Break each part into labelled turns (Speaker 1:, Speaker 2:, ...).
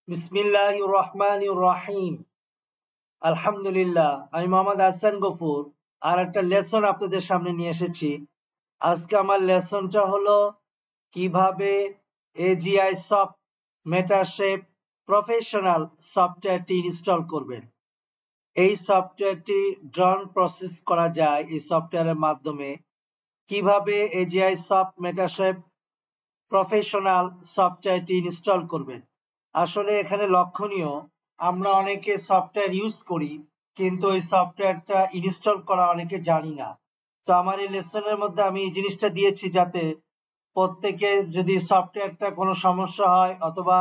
Speaker 1: বিসমিল্লাহির রহমানির রহিম। আলহামদুলিল্লাহ, আমি মোহাম্মদ হাসান গফুর আর একটা লেসন আপনাদের সামনে নিয়ে এসেছি। আজকে আমার লেসনটা হলো কিভাবে এজিআই সফট মেটাশেপ প্রফেশনাল সফটওয়্যারটি ইনস্টল করবেন। এই সফটওয়্যারটি ড্রন প্রসেস করা যায় এই সফটওয়্যারের মাধ্যমে। কিভাবে এজিআই সফট মেটাশেপ প্রফেশনাল সফটওয়্যারটি ইনস্টল করবেন। আসলে এখানে লক্ষণীয়, আমরা অনেকে সফটওয়্যার ইউজ করি কিন্তু ওই সফটওয়্যারটা ইনস্টল করা অনেকে জানি না। তো আমার এই লেসনের মধ্যে আমি এই জিনিসটা দিয়েছি যাতে প্রত্যেকে, যদি সফটওয়্যারটা কোনো সমস্যা হয় অথবা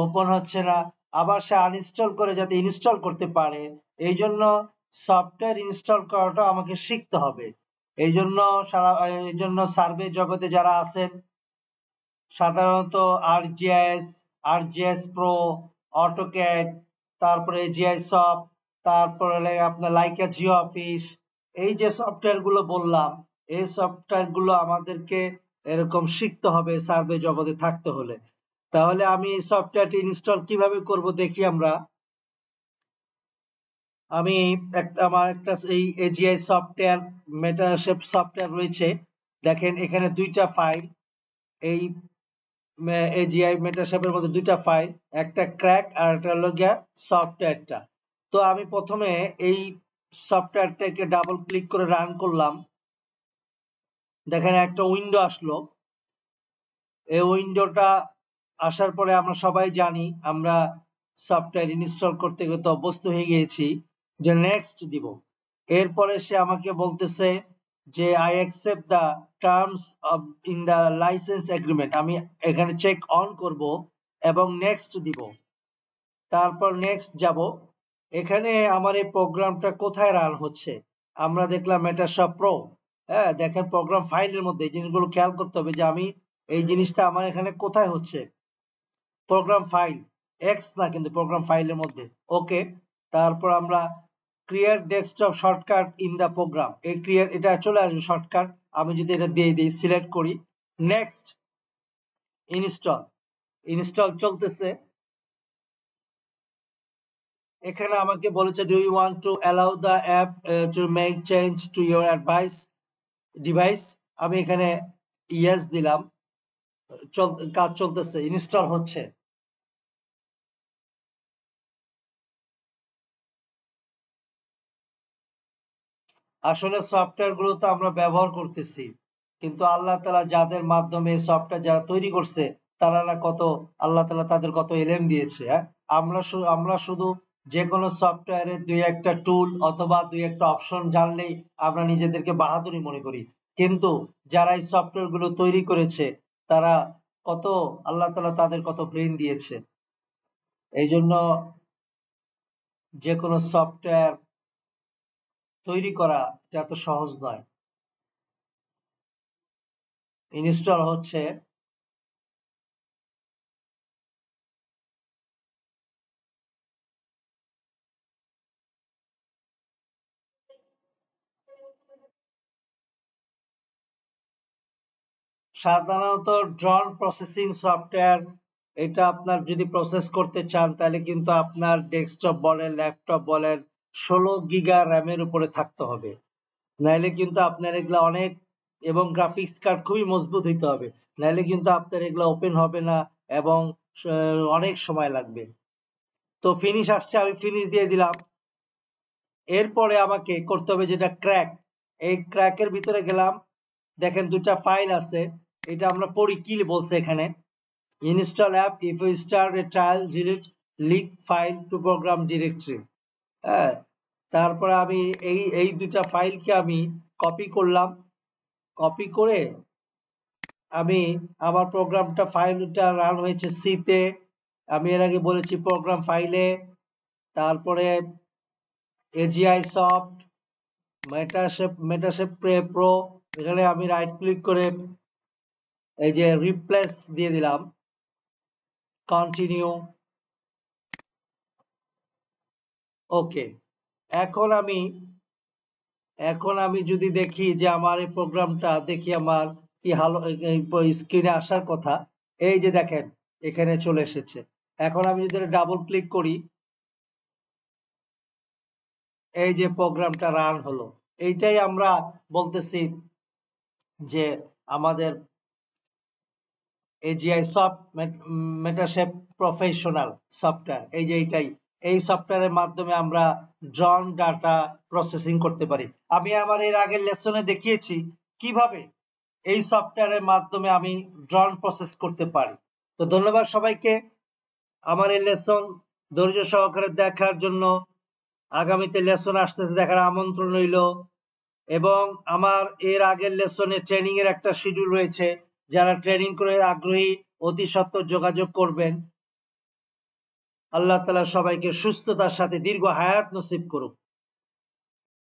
Speaker 1: ওপেন হচ্ছে না, আবার সে আনইনস্টল করে যাতে ইনস্টল করতে পারে। এই জন্য সফটওয়্যার ইনস্টল করাটা আমাকে শিখতে হবে। এই জন্য সার্ভে জগতে যারা আছেন, সাধারণত আরজিএস, আরজিএস প্রো, অটোক্যাড, তারপরে জিআই সফট, তারপরে আপনার লাইকা জিও অফিস, এই যে সফটওয়্যার গুলো বললাম, এই সফটওয়্যার গুলো আমাদেরকে এরকম শিখতে হবে সার্ভে জগতে থাকতে হলে। তাহলে আমি এই সফটওয়্যারটি ইনস্টল কিভাবে করব দেখি আমরা। আমি আমার একটা এই এজিআই সফটওয়্যার মেটাশেপ সফটওয়্যার রয়েছে। দেখেন এখানে দুইটা ফাইল, এই এজিআই মেটাশেপের মধ্যে দুইটা ফাইল, একটা ক্র্যাক আর একটা হলো গিয়া সফটওয়্যারটা। তো আমি প্রথমে এই সফটওয়্যারটাকে ডাবল ক্লিক করে রান করলাম। দেখেন একটা উইন্ডো আসলো। এই উইন্ডোটা আসার পরে আমরা সবাই জানি আমরা সফটওয়্যার ইনস্টল করতে করতে অভ্যস্ত হয়ে গিয়েছি যে নেক্সট দিব। এরপরে সে আমাকে বলতেছে যে I accept the terms of in the licence agreement. আমি এখানে চেক অন করব এবং নেক্সট দিব। তারপর নেক্সট যাব। এখানে আমার এই প্রোগ্রামটা কোথায় রান হচ্ছে আমরা দেখলাম মেটাশপ প্রো। হ্যাঁ, দেখেন প্রোগ্রাম ফাইলের মধ্যে এই জিনিসগুলো খেয়াল করতে হবে যে আমি এই জিনিসটা আমার এখানে কোথায় হচ্ছে। প্রোগ্রাম ফাইল এক্স না, কিন্তু প্রোগ্রাম ফাইলের মধ্যে। ওকে, তারপর আমরা create desktop shortcut in the program, এই ক্রিয়েট এটা চলে আসবে শর্টকাট। আমি যদি এটা দিয়ে দিই, সিলেক্ট করি, নেক্সট, ইনস্টল চলতেছে। এখানে আমাকে বলেছে do you want to allow the app to make change to your device. আমি এখানে ইয়েস দিলাম। কাজ চলতেছে, ইনস্টল হচ্ছে। আসলে সফটওয়্যার গুলো তো আমরা ব্যবহার করতেছি, কিন্তু আল্লাহ তাআলা যাদের মাধ্যমে সফটওয়্যার যারা তৈরি করছে, তারা না কত, আল্লাহ তাআলা তাদের কত এলেম দিয়েছে। হ্যাঁ, আমরা শুধু যে কোনো সফটওয়্যারের দুই একটা টুল অথবা দুই একটা অপশন জানলেই আমরা নিজেদেরকে বাহাদুরি মনে করি, কিন্তু যারা এই সফটওয়্যার গুলো তৈরি করেছে তারা কত, আল্লাহ তাআলা তাদের কত ব্রেন দিয়েছে। এই জন্য যে কোনো সফটওয়্যার তৈরি করা এটা এত সহজ নয়। ইনস্টল হচ্ছে। সাধারণত ড্রন প্রসেসিং সফটওয়্যার, এটা আপনার যদি প্রসেস করতে চান তাহলে কিন্তু আপনার ডেস্কটপ বলেন, ল্যাপটপ বলেন, 16 গিগা র্যামের উপরে থাকতে হবে। নাইলে কিন্তু আপনার এগুলা অনেক, এবং গ্রাফিক্স কার্ড খুবই মজবুত হইতে হবে, নাইলে কিন্তু আপনার এগুলা ওপেন হবে না এবং অনেক সময় লাগবে। তো ফিনিশ আসছে, আমি ফিনিশ দিয়ে দিলাম। এরপরে আমাকে করতে হবে যেটা ক্র্যাক। এই ক্র্যাকের ভিতরে গেলাম। দেখেন দুটা ফাইল আছে, এটা আমরা পড়ি কি বলছে এখানে। Install app if you start a trial delete link file to program directory. হ্যাঁ, তারপরে আমি এই দুটা ফাইলকে আমি কপি করলাম। কপি করে আমি আমার প্রোগ্রামটা, ফাইলটা রান হয়েছে সিতে। আমি এর আগে বলেছি প্রোগ্রাম ফাইলে, তারপরে এজিআই সফট মেটাশেপ প্রো। এখানে আমি রাইট ক্লিক করে এই যে রিপ্লেস দিয়ে দিলাম, কন্টিনিউ। ওকে, এখন আমি যদি দেখি যে আমার এই প্রোগ্রামটা দেখি আমার কি হালো স্ক্রিনে আসার কথা, এই যে দেখেন এখানে চলে এসেছে। এখন আমি যদি ডাবল ক্লিক করি, এই যে প্রোগ্রামটা রান হলো। এইটাই আমরা বলতেছি যে আমাদের এজিআই সফট মেটাশেপ প্রফেশনাল সফটওয়্যার, এই যে এইটাই, এই সফটওয়্যারের মাধ্যমে আমরা ড্রন ডাটা প্রসেসিং করতে পারি। আমি আমার এর আগের লেসনে দেখিয়েছি কিভাবে এই সফটওয়্যারের মাধ্যমে আমি ড্রন প্রসেস করতে পারি। তো ধন্যবাদ সবাইকে আমার এই লেসন ধৈর্য সহকারে দেখার জন্য। আগামীতে লেসন আসতেছে, দেখার আমন্ত্রণ রইল। এবং আমার এর আগের লেসনে ট্রেনিং এর একটা শিডিউল রয়েছে, যারা ট্রেনিং করে আগ্রহী অতি সত্বর যোগাযোগ করবেন। আল্লাহ তাআলা সবাইকে সুস্থতার সাথে দীর্ঘ হায়াত নসিব করুক।